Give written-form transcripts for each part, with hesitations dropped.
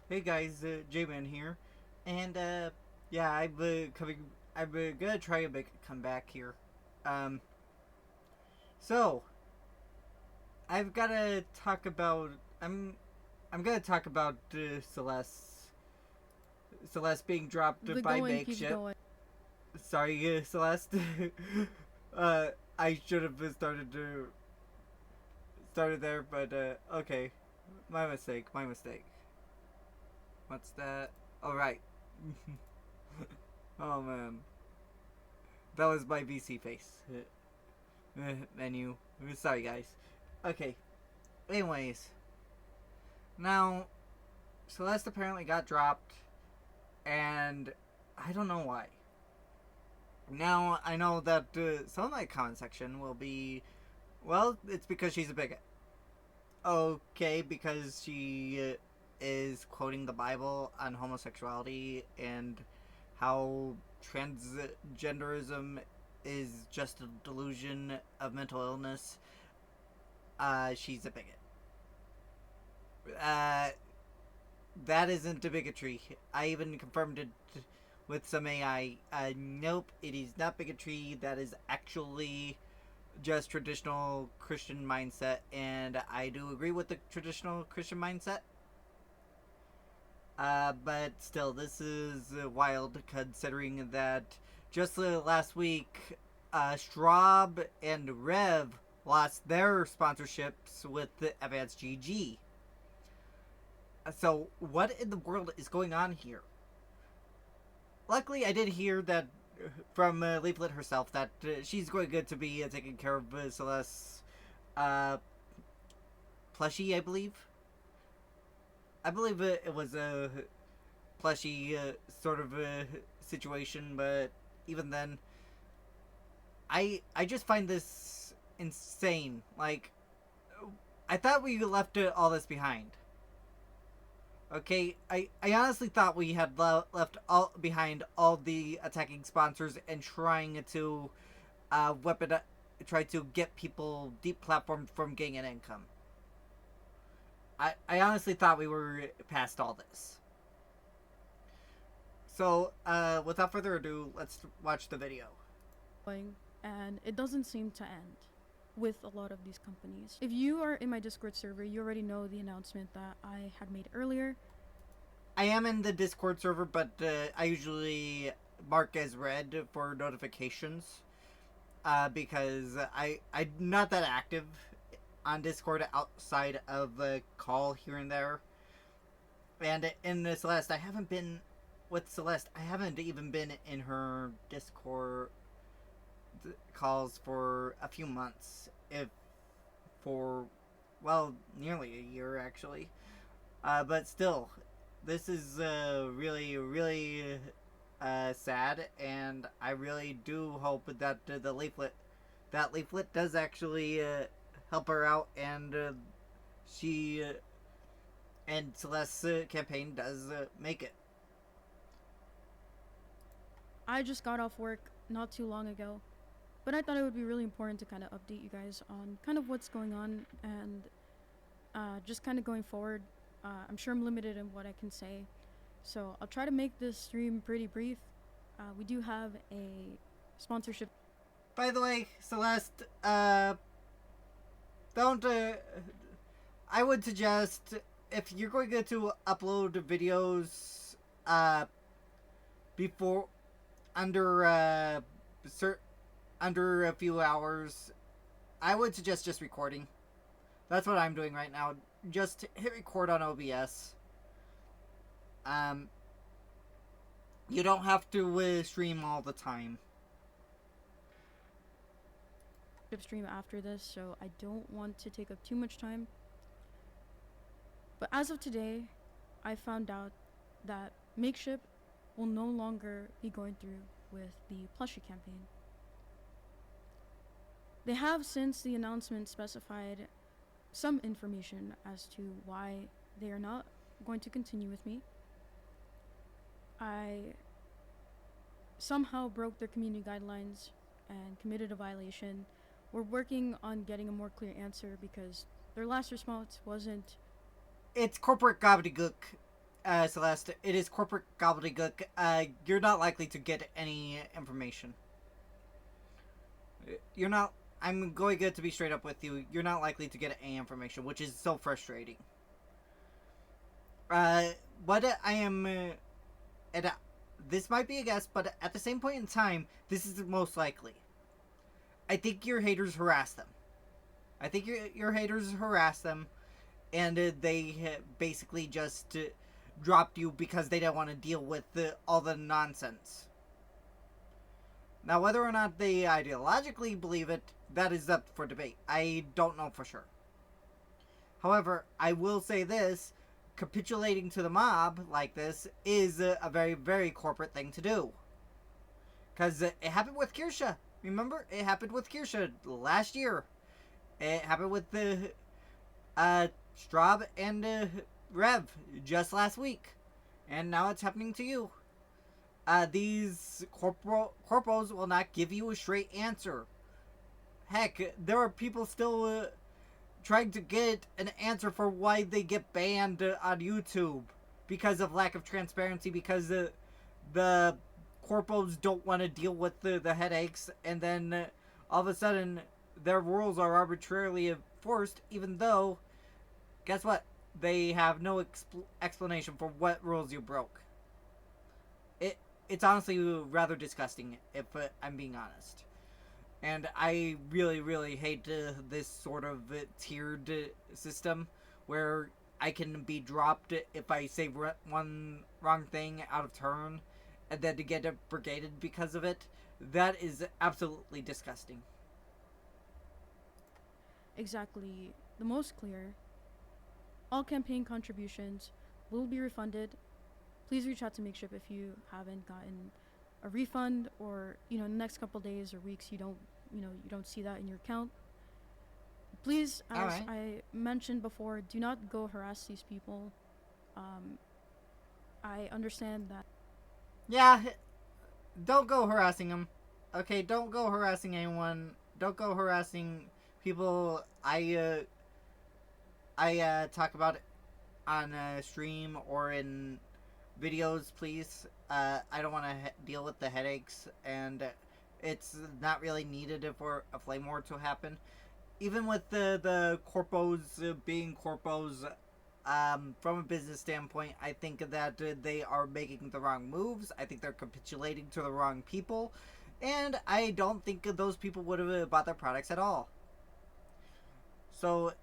Hey guys, J-Man here, and yeah, I'm gonna try to make a comeback here. Um, so I've gotta talk about I'm gonna talk about Celeste being dropped The by going keeps Makeship. going. Sorry, Celeste. I should have started there, but okay, my mistake. My mistake. What's that? All right. Oh man, that was my VC face. Menu. Sorry, guys. Okay. Anyways, now Celeste apparently got dropped, and I don't know why. Now I know that some of my comment section will be, well, it's because she's a bigot. Okay, because she is quoting the Bible on homosexuality and how transgenderism is just a delusion of mental illness. She's a bigot. Uh, that isn't a bigotry. I even confirmed it with some AI. Nope, it is not bigotry. That is actually just traditional Christian mindset, and I do agree with the traditional Christian mindset. But still, this is wild considering that just last week, Straub and Rev lost their sponsorships with the Advanced GG. So, what in the world is going on here? Luckily, I did hear that from Leaflet herself that she's going good to be taking care of Celeste's uh, plushie, I believe. I believe it was a plushie sort of situation, but even then, I just find this insane. Like, I thought we left all this behind. Okay, I honestly thought we had left all behind all the attacking sponsors and trying to weapon try to get people deplatformed from getting an income. I honestly thought we were past all this. So, without further ado, let's watch the video. Going, and it doesn't seem to end with a lot of these companies. If you are in my Discord server, you already know the announcement that I had made earlier. I am in the Discord server, but I usually mark as red for notifications because I'm not that active on Discord outside of a call here and there. And in Celeste, I haven't been with Celeste. I haven't even been in her Discord calls for a few months, if for well, nearly a year actually. But still, this is really sad, and I really do hope that that leaflet does actually help her out, and she and Celeste's campaign does make it. I just got off work not too long ago, but I thought it would be really important to kind of update you guys on kind of what's going on and just kind of going forward. I'm sure I'm limited in what I can say, so I'll try to make this stream pretty brief. We do have a sponsorship. By the way, Celeste, don't. I would suggest if you're going to upload videos, before under under a few hours, I would suggest just recording. That's what I'm doing right now. Just hit record on OBS. Um, you don't have to stream all the time. Stream after this, so I don't want to take up too much time. But as of today, I found out that Makeship will no longer be going through with the plushie campaign. They have, since the announcement, specified some information as to why they are not going to continue with me. I somehow broke their community guidelines and committed a violation. We're working on getting a more clear answer because their last response wasn't. It's corporate gobbledygook. Celeste, it is corporate gobbledygook. You're not likely to get any information. You're not. I'm going to be straight up with you. You're not likely to get any information, which is so frustrating. Uh, what I am. And this might be a guess, but at the same point in time, this is the most likely. I think your haters harass them. I think your haters harass them, and they basically just dropped you because they don't want to deal with all the nonsense. Now, whether or not they ideologically believe it, that is up for debate. I don't know for sure. However, I will say this: capitulating to the mob like this is a very, very corporate thing to do. Because it happened with Kirsha. Remember? It happened with Kirsha last year. It happened with the Straub and Rev just last week. And now it's happening to you. These corpos will not give you a straight answer. Heck, there are people still trying to get an answer for why they get banned on YouTube because of lack of transparency, because the corpos don't want to deal with the headaches, and then all of a sudden their rules are arbitrarily enforced, even though, guess what? They have no explanation for what rules you broke. It's honestly rather disgusting, if I'm being honest. And I really, really hate this sort of tiered system where I can be dropped if I say one wrong thing out of turn, and then to get brigaded because of it. That is absolutely disgusting. Exactly. The most clear. All campaign contributions will be refunded. Please reach out to Makeship if you haven't gotten a refund, or in the next couple days or weeks you don't see that in your account. Please, as Alright. I mentioned before, do not go harass these people. I understand that. Yeah, don't go harassing them. Okay, don't go harassing anyone. Don't go harassing people I talk about it on stream or in videos, please. I don't want to deal with the headaches, and it's not really needed for a flame war to happen. Even with the corpos being corpos, from a business standpoint, I think that they are making the wrong moves. I think they're capitulating to the wrong people, and I don't think those people would have bought their products at all. So,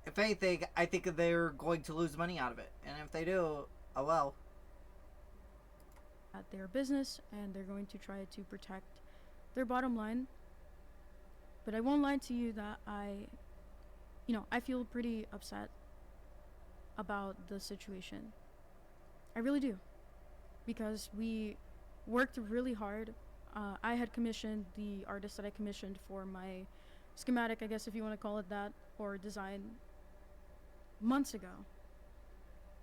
if anything, I think they're going to lose money out of it, and if they do, oh well. At their business, and they're going to try to protect their bottom line. But I won't lie to you that I feel pretty upset about the situation. I really do, because we worked really hard. I had commissioned the artist that I commissioned for my schematic, I guess if you want to call it that, or design, months ago.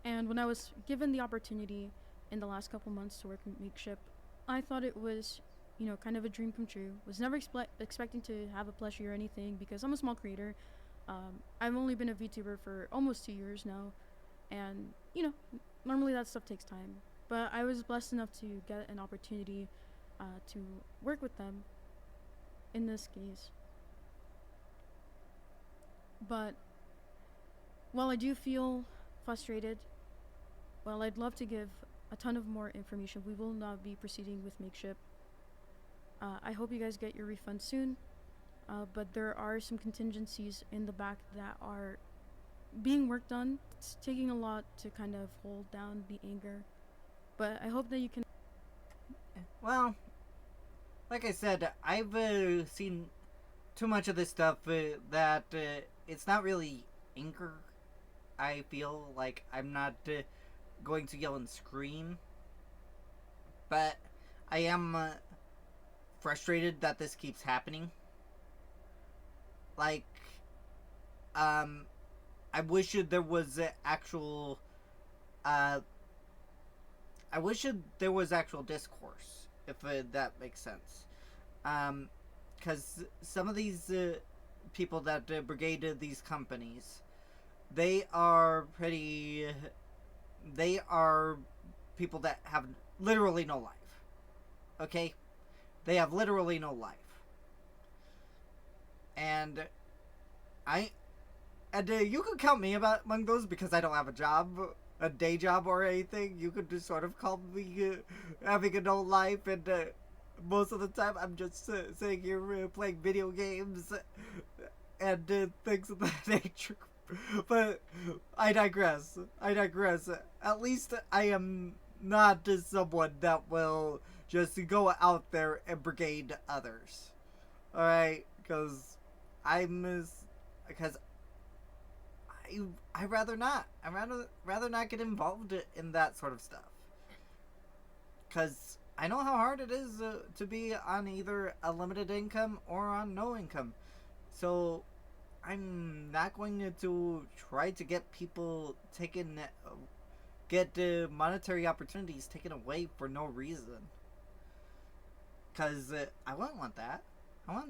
And when I was given the opportunity in the last couple months to work at Makeship, I thought it was, kind of a dream come true. Was never expecting to have a plushie or anything, because I'm a small creator. I've only been a VTuber for almost 2 years now, and normally that stuff takes time. But I was blessed enough to get an opportunity to work with them in this case. But while I do feel frustrated, while I'd love to give a ton of more information, we will not be proceeding with Makeship. I hope you guys get your refund soon, but there are some contingencies in the back that are being worked on. It's taking a lot to kind of hold down the anger, but I hope that you can. Well, like I said, I've seen too much of this stuff that it's not really anger. I feel like I'm not going to yell and scream, but I am frustrated that this keeps happening. Like, I wish there was actual. I wish there was actual discourse, if that makes sense. Because some of these people that brigade these companies, they are pretty They are people that have literally no life. Okay? They have literally no life. And I you could count me among those because I don't have a job, a day job or anything. You could just sort of call me having a no life, and most of the time I'm just sitting here playing video games and things of that nature. But I digress. I digress. At least I am not someone that will just go out there and brigade others. All right, because because I rather not. I rather not get involved in that sort of stuff. Because I know how hard it is to be on either a limited income or on no income. So I'm not going to try to get people get monetary opportunities taken away for no reason. Because I wouldn't want that. I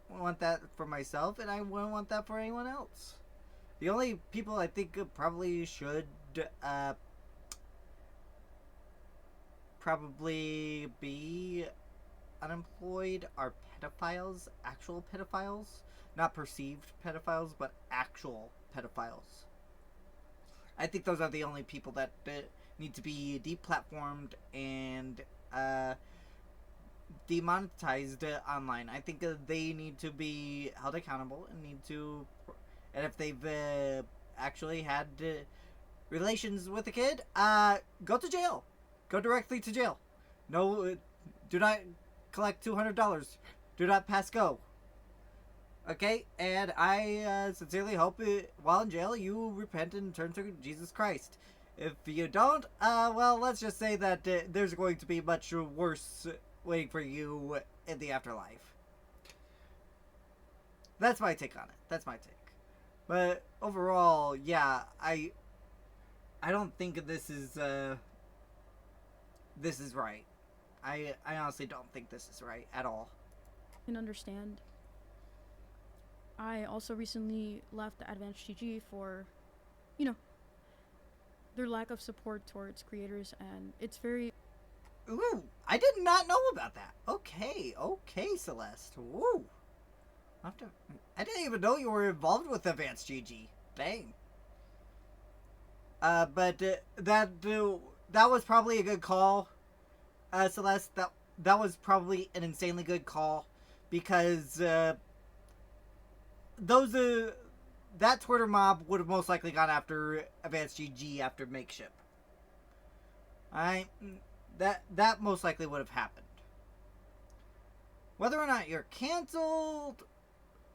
want that for myself, and I wouldn't want that for anyone else. The only people I think probably should uh, probably be unemployed are pedophiles, actual pedophiles, not perceived pedophiles, but actual pedophiles. I think those are the only people that need to be deplatformed and demonetized online. I think they need to be held accountable and and if they've actually had relations with a kid, go to jail. Go directly to jail. No, do not collect $200. Do not pass go. Okay, and I sincerely hope while in jail you repent and turn to Jesus Christ. If you don't, well, let's just say that there's going to be much worse waiting for you in the afterlife. That's my take on it. That's my take. But overall, yeah, I don't think this is right. I honestly don't think this is right at all. Can understand. I also recently left Advanced GG for, you know, their lack of support towards creators, and it's very. Ooh, I did not know about that. Okay, okay, Celeste. Woo. I didn't even know you were involved with Advanced GG. Dang. But that was probably a good call, Celeste. That was probably an insanely good call, because those that Twitter mob would have most likely gone after Advanced GG after Makeship. I that most likely would have happened. Whether or not you're canceled,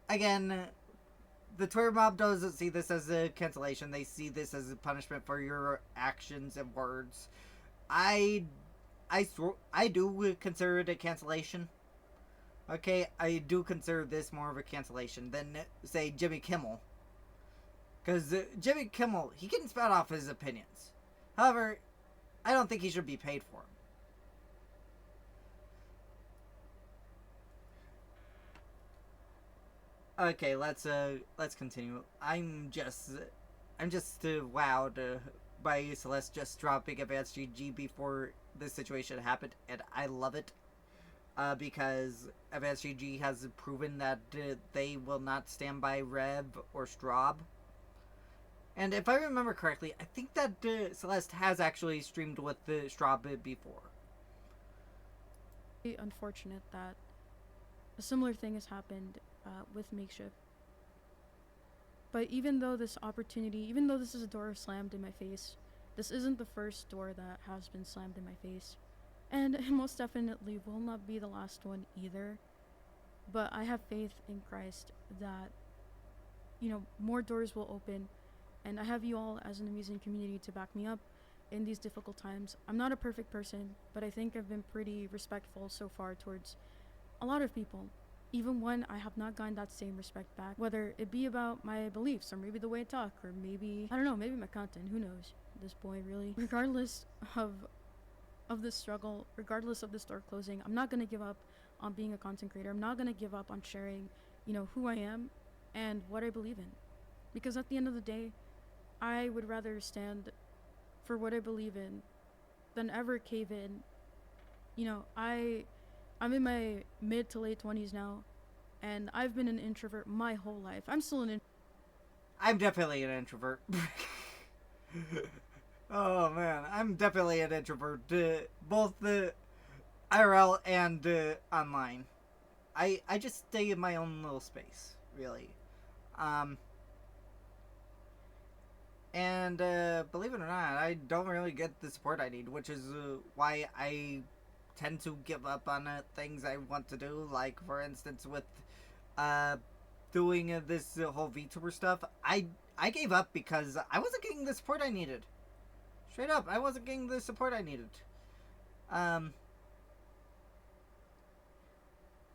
again, the Twitter mob doesn't see this as a cancellation. They see this as a punishment for your actions and words. I do consider it a cancellation. Okay, I do consider this more of a cancellation than, say, Jimmy Kimmel. Because Jimmy Kimmel, he can spout off his opinions. However, I don't think he should be paid for them. Okay, let's continue. I'm just wowed by Celeste just dropping Advanced GG before this situation happened, and I love it. Because Advanced GG has proven that they will not stand by Rev or Straub. And if I remember correctly, I think that Celeste has actually streamed with Straub before. Unfortunate that a similar thing has happened with Makeship. But even though this is a door slammed in my face, this isn't the first door that has been slammed in my face. And it most definitely will not be the last one either. But I have faith in Christ that, more doors will open. And I have you all as an amazing community to back me up in these difficult times. I'm not a perfect person, but I think I've been pretty respectful so far towards a lot of people. Even when I have not gotten that same respect back, whether it be about my beliefs or maybe the way I talk or maybe, I don't know, maybe my content, who knows at this point really. Regardless of this struggle, regardless of this door closing, I'm not going to give up on being a content creator. I'm not going to give up on sharing, who I am and what I believe in. Because at the end of the day, I would rather stand for what I believe in than ever cave in. I'm in my mid to late 20s now, and I've been an introvert my whole life. I'm still an I'm definitely an introvert. Oh man, I'm definitely an introvert. Both the IRL and online. I just stay in my own little space, really. Um, and believe it or not, I don't really get the support I need, which is why I tend to give up on things I want to do. Like, for instance, with uh, doing this whole VTuber stuff, I gave up because I wasn't getting the support I needed. Straight up, I wasn't getting the support I needed. Um,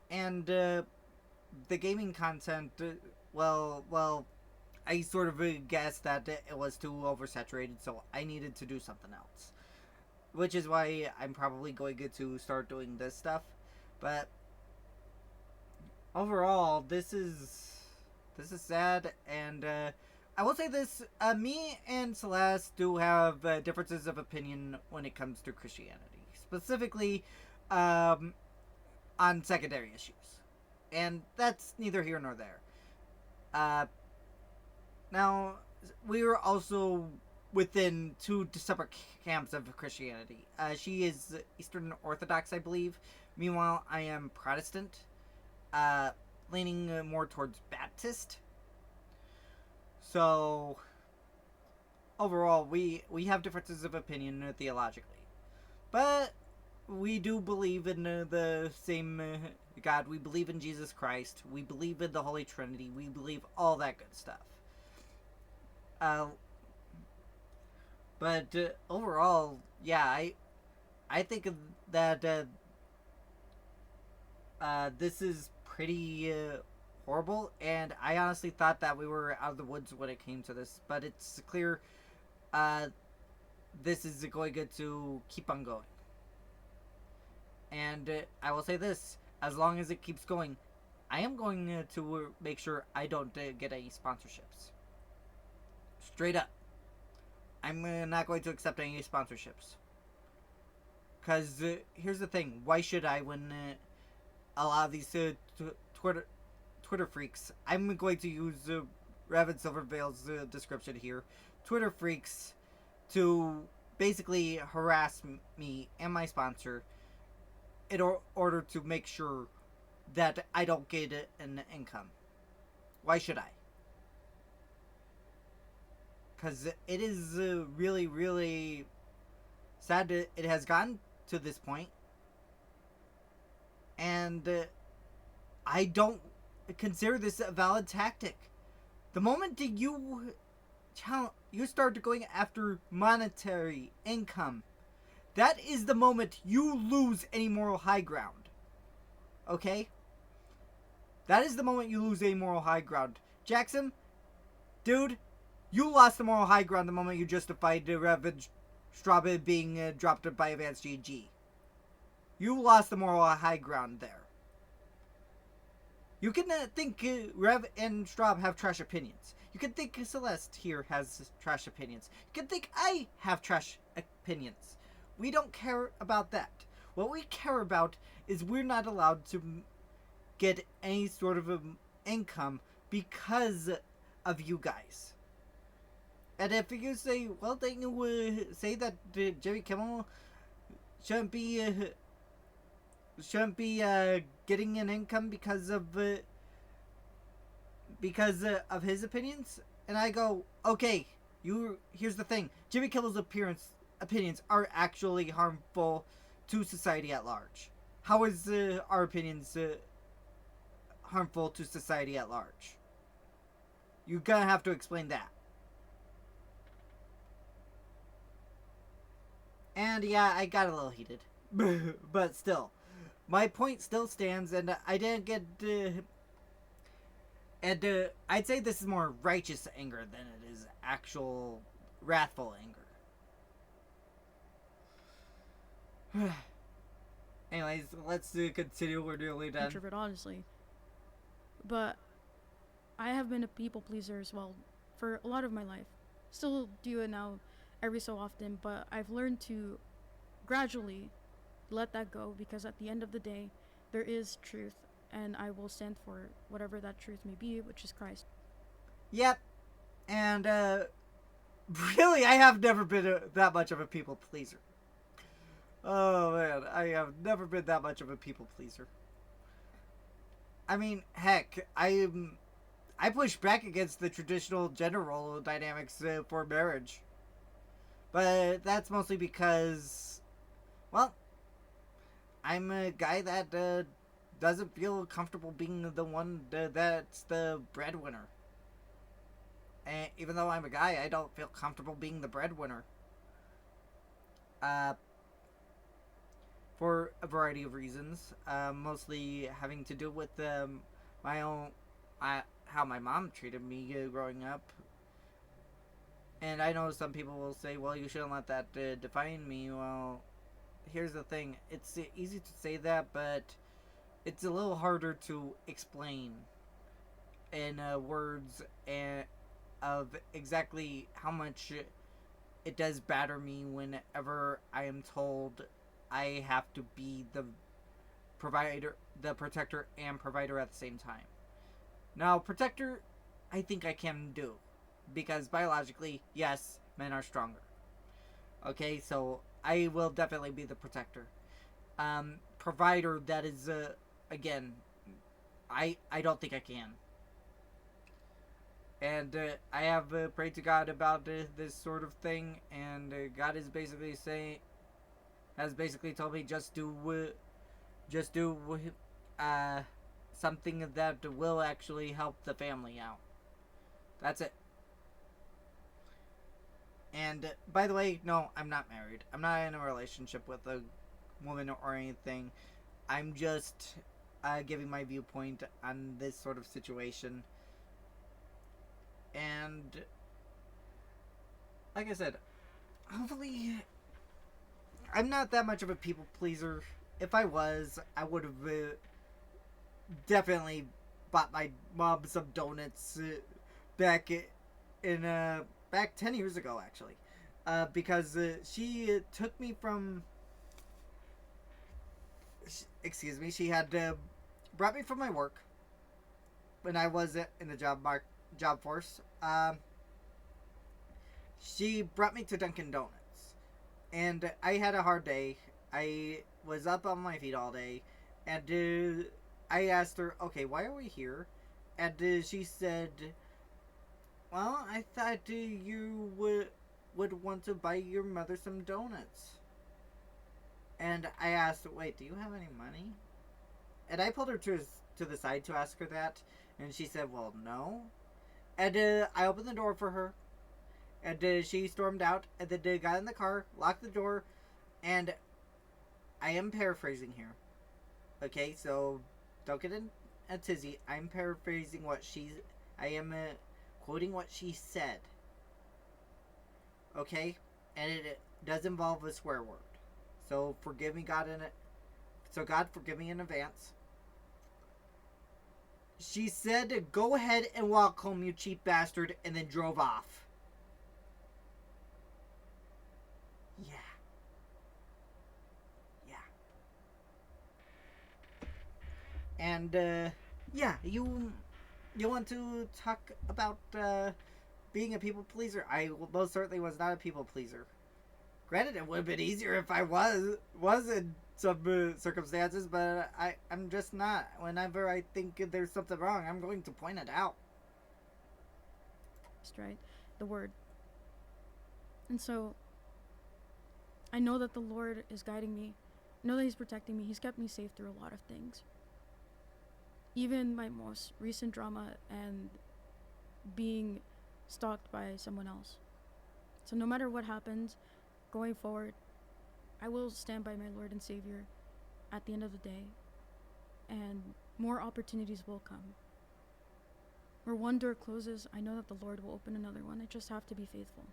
and the gaming content, well, I sort of guessed that it was too oversaturated, so I needed to do something else. Which is why I'm probably going to start doing this stuff. But overall, this is sad, and I will say this: me and Celeste do have differences of opinion when it comes to Christianity, specifically um, on secondary issues, and that's neither here nor there. Uh, Now, we were also within two separate camps of Christianity. She is Eastern Orthodox, I believe. Meanwhile, I am Protestant, uh, leaning more towards Baptist. So, overall, we have differences of opinion theologically. But we do believe in the same God. We believe in Jesus Christ. We believe in the Holy Trinity. We believe all that good stuff. Uh, but overall, yeah, I think that this is pretty horrible, and I honestly thought that we were out of the woods when it came to this. But it's clear uh, this is going to keep on going, and I will say this: as long as it keeps going, I am going to make sure I don't get any sponsorships. Straight up. I'm not going to accept any sponsorships. Because here's the thing. Why should I when a lot of these Twitter freaks... I'm going to use Raven Silverveil's description here. Twitter freaks to basically harass me and my sponsor in order to make sure that I don't get an income. Why should I? Because it is really, really sad that it has gotten to this point. And I don't consider this a valid tactic. The moment that you start going after monetary income, that is the moment you lose any moral high ground. Okay? That is the moment you lose any moral high ground. Jackson, dude, you lost the moral high ground the moment you justified Revan Straub being dropped by Advanced GG. You lost the moral high ground there. You can think Rev and Straub have trash opinions. You can think Celeste here has trash opinions. You can think I have trash opinions. We don't care about that. What we care about is we're not allowed to get any sort of income because of you guys. And if you say, well, then you say that Jimmy Kimmel shouldn't be getting an income because of his opinions, and I go, okay, here's the thing: Jimmy Kimmel's opinions are actually harmful to society at large. How is our opinions harmful to society at large? You're gonna have to explain that. And yeah, I got a little heated. But still, my point still stands, and I didn't get... I'd say this is more righteous anger than it is actual wrathful anger. Anyways, let's continue. We're nearly done. introvert, honestly. But I have been a people pleaser as well for a lot of my life. Still do it now. every so often, but I've learned to gradually let that go because at the end of the day, there is truth, and I will stand for whatever that truth may be, which is Christ. Yep. And really, I have never been that much of a people pleaser. Oh man, I have never been that much of a people pleaser. I mean, heck, I push back against the traditional gender role dynamics for marriage, but that's mostly because, well, I'm a guy that doesn't feel comfortable being the one that's the breadwinner. And even though I'm a guy, I don't feel comfortable being the breadwinner. Uh, for a variety of reasons, mostly having to do with my own, how my mom treated me growing up. And I know some people will say, "Well, you shouldn't let that define me." Well, here's the thing: it's easy to say that, but it's a little harder to explain in words and of exactly how much it does batter me whenever I am told I have to be the provider, the protector, and provider at the same time. Now, protector, I think I can do because biologically, yes, men are stronger. Okay, so I will definitely be the protector. Provider, that is again, I don't think I can. And I have prayed to God about this sort of thing, and God is basically has basically told me just do uh, something that will actually help the family out. That's it. And by the way, no, I'm not married. I'm not in a relationship with a woman or anything. I'm just giving my viewpoint on this sort of situation. And like I said, hopefully, I'm not that much of a people pleaser. If I was, I would have definitely bought my mom some donuts back in back 10 years ago, actually, because she took me from. Excuse me. She had brought me from my work when I was in the job force. She brought me to Dunkin' Donuts, and I had a hard day. I was up on my feet all day, and I asked her, "Okay, why are we here?" And she said, "Well, I thought you would want to buy your mother some donuts." And I asked, "Wait, do you have any money?" And I pulled her to the side to ask her that, and she said, "Well, no." And I opened the door for her, and she stormed out, and then got in the car, locked the door, and I am paraphrasing here. Okay, so don't get in a tizzy. I'm paraphrasing I am quoting what she said. Okay, and it does involve a swear word. So forgive me, God, in it. So God, forgive me in advance. She said, "Go ahead and walk home, you cheap bastard," and then drove off. Yeah. Yeah. And, yeah, you want to talk about, being a people pleaser? I most certainly was not a people pleaser. Granted, it would have been easier if I was in some circumstances, but I'm just not. Whenever I think there's something wrong, I'm going to point it out. Right? The word. And so I know that the Lord is guiding me. I know that He's protecting me. He's kept me safe through a lot of things. Even my most recent drama and being stalked by someone else. So no matter what happens, going forward, I will stand by my Lord and Savior at the end of the day, and more opportunities will come. Where one door closes, I know that the Lord will open another one. I just have to be faithful.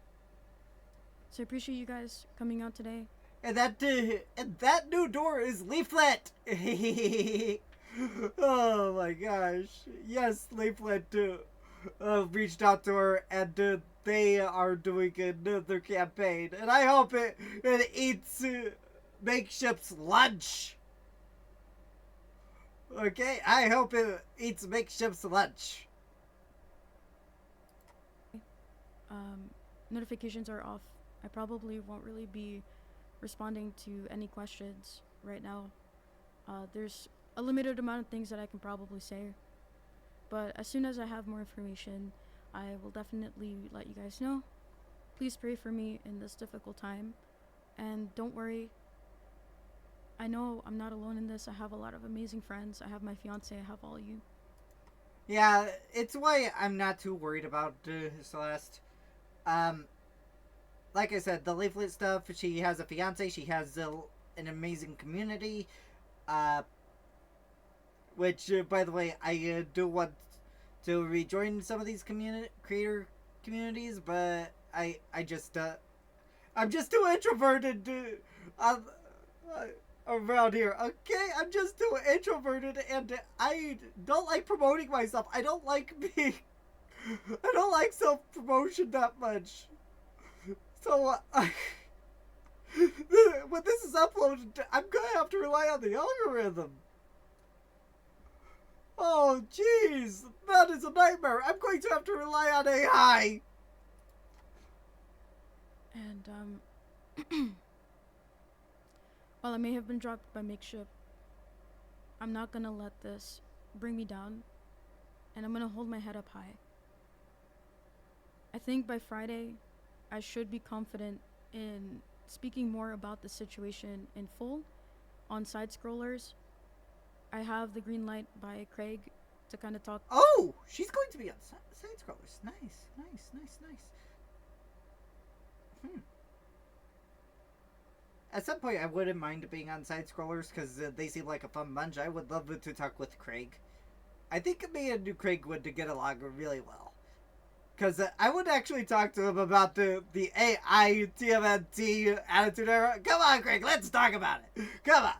So I appreciate you guys coming out today. And that new door is Leaflet. Oh my gosh! Yes, Leaflet reached out to her, and they are doing another campaign, and I hope it eats Makeship's lunch. Okay, I hope it eats Makeship's lunch. Notifications are off. I probably won't really be responding to any questions right now. There's a limited amount of things that I can probably say, but as soon as I have more information, I will definitely let you guys know. Please pray for me in this difficult time, and don't worry. I know I'm not alone in this. I have a lot of amazing friends. I have my fiance. I have all you. Yeah, it's why I'm not too worried about Celeste. Um, like I said, the leaflet stuff. She has a fiance. She has an amazing community. Uh, which, by the way, I do want to rejoin some of these creator communities, but I just I'm just too introverted around here. Okay, I'm just too introverted, and I don't like promoting myself. I don't like being. I don't like self promotion that much. So when this is uploaded, I'm gonna have to rely on the algorithm. Oh, jeez, that is a nightmare. I'm going to have to rely on AI. And while I may have been dropped by Makeship, I'm not gonna let this bring me down, and I'm gonna hold my head up high. I think by Friday, I should be confident in speaking more about the situation in full on side scrollers. I have the green light by Craig to kind of talk. Oh, she's going to be on side scrollers. Nice. At some point, I wouldn't mind being on side scrollers because they seem like a fun bunch. I would love to talk with Craig. I think me and Craig would get along really well. Because I would actually talk to him about the AI TMNT Attitude Era. Come on, Craig, let's talk about it. Come on.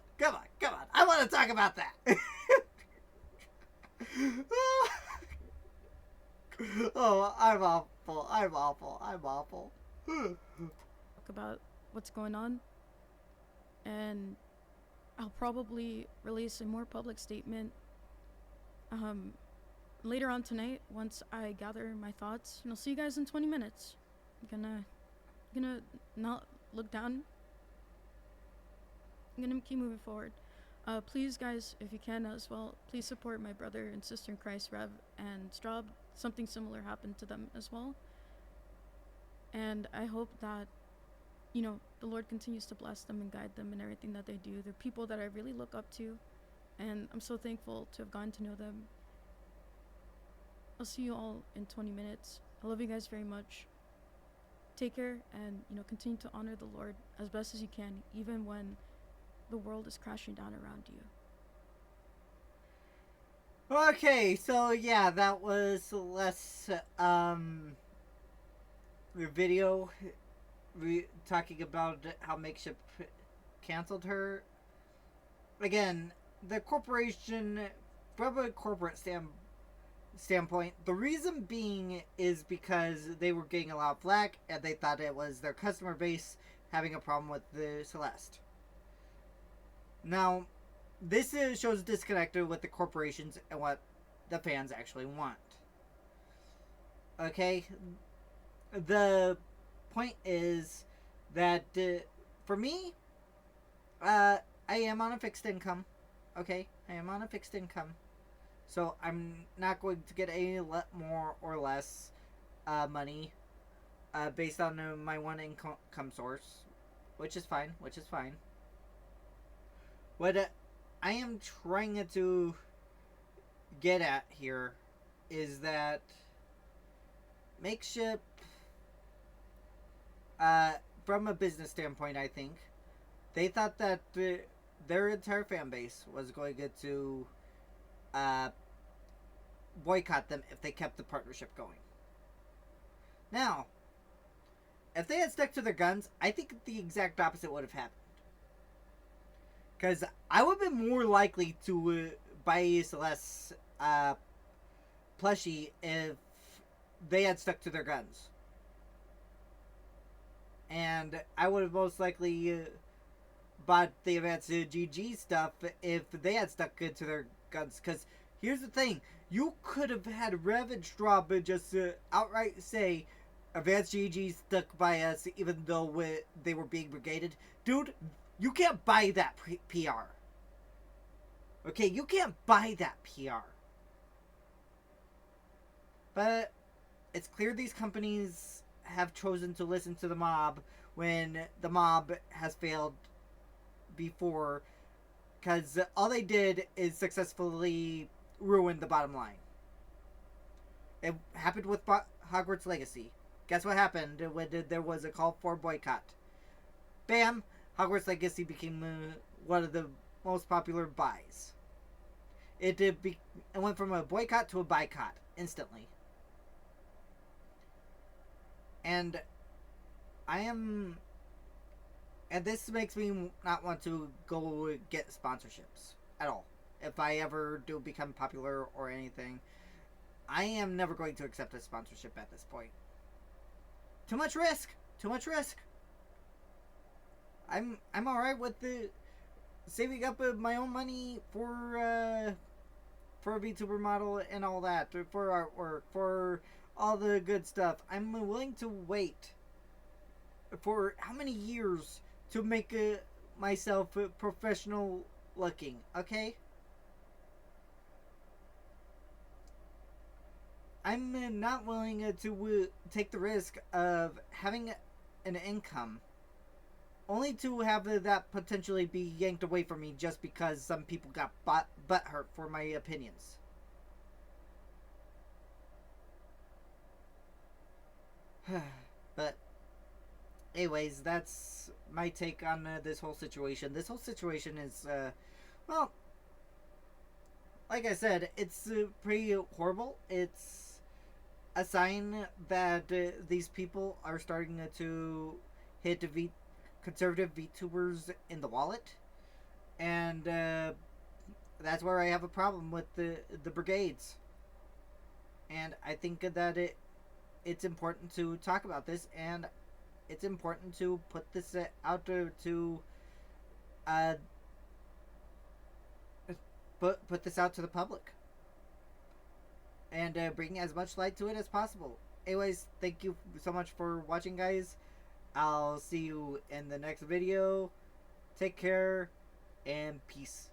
I want to talk about that. Oh, I'm awful. Talk about what's going on, and I'll probably release a more public statement later on tonight once I gather my thoughts. And I'll see you guys in 20 minutes. I'm gonna not look down. I'm gonna keep moving forward. Please, guys, if you can as well, please support my brother and sister in Christ, Rev and Straub. Something similar happened to them as well. And I hope that, the Lord continues to bless them and guide them in everything that they do. They're people that I really look up to, and I'm so thankful to have gotten to know them. I'll see you all in 20 minutes. I love you guys very much. Take care, and, continue to honor the Lord as best as you can, even when the world is crashing down around you. Okay, so yeah, that was less video talking about how Makeship canceled her. Again, the corporation, from a corporate standpoint, the reason being is because they were getting a lot of flack and they thought it was their customer base having a problem with the Celeste. Now, this shows disconnected with the corporations and what the fans actually want. Okay? The point is that, for me, I am on a fixed income. Okay? I am on a fixed income. So, I'm not going to get any more or less money based on my one income source. Which is fine. What I am trying to get at here is that Makeship, from a business standpoint, I think, they thought that their entire fan base was going to boycott them if they kept the partnership going. Now, if they had stuck to their guns, I think the exact opposite would have happened. Because I would have been more likely to buy Celeste's plushie if they had stuck to their guns. And I would have most likely bought the Advanced GG stuff if they had stuck to their guns. Because here's the thing, you could have had Ravage Drop just outright say Advanced GG stuck by us even though they were being brigaded. Dude, you can't buy that PR. Okay, you can't buy that PR. But it's clear these companies have chosen to listen to the mob when the mob has failed before, because all they did is successfully ruin the bottom line. It happened with Hogwarts Legacy. Guess what happened when there was a call for boycott? Bam! Hogwarts Legacy became one of the most popular buys. It went from a boycott to a boycott instantly. And this makes me not want to go get sponsorships at all. If I ever do become popular or anything, I am never going to accept a sponsorship at this point. Too much risk. Too much risk. I'm alright with the saving up my own money for a VTuber model and all that, for artwork, for all the good stuff. I'm willing to wait for how many years to make myself professional looking, okay? I'm not willing to take the risk of having an income only to have that potentially be yanked away from me just because some people got butthurt for my opinions. But anyways, that's my take on this whole situation. This whole situation is, well, like I said, it's pretty horrible. It's a sign that these people are starting to hit conservative VTubers in the wallet. And that's where I have a problem with the brigades. And I think that it's important to talk about this, and it's important to put this out to put this out to the public, and bring as much light to it as possible. Anyways, thank you so much for watching, guys. I'll see you in the next video. Take care, and peace.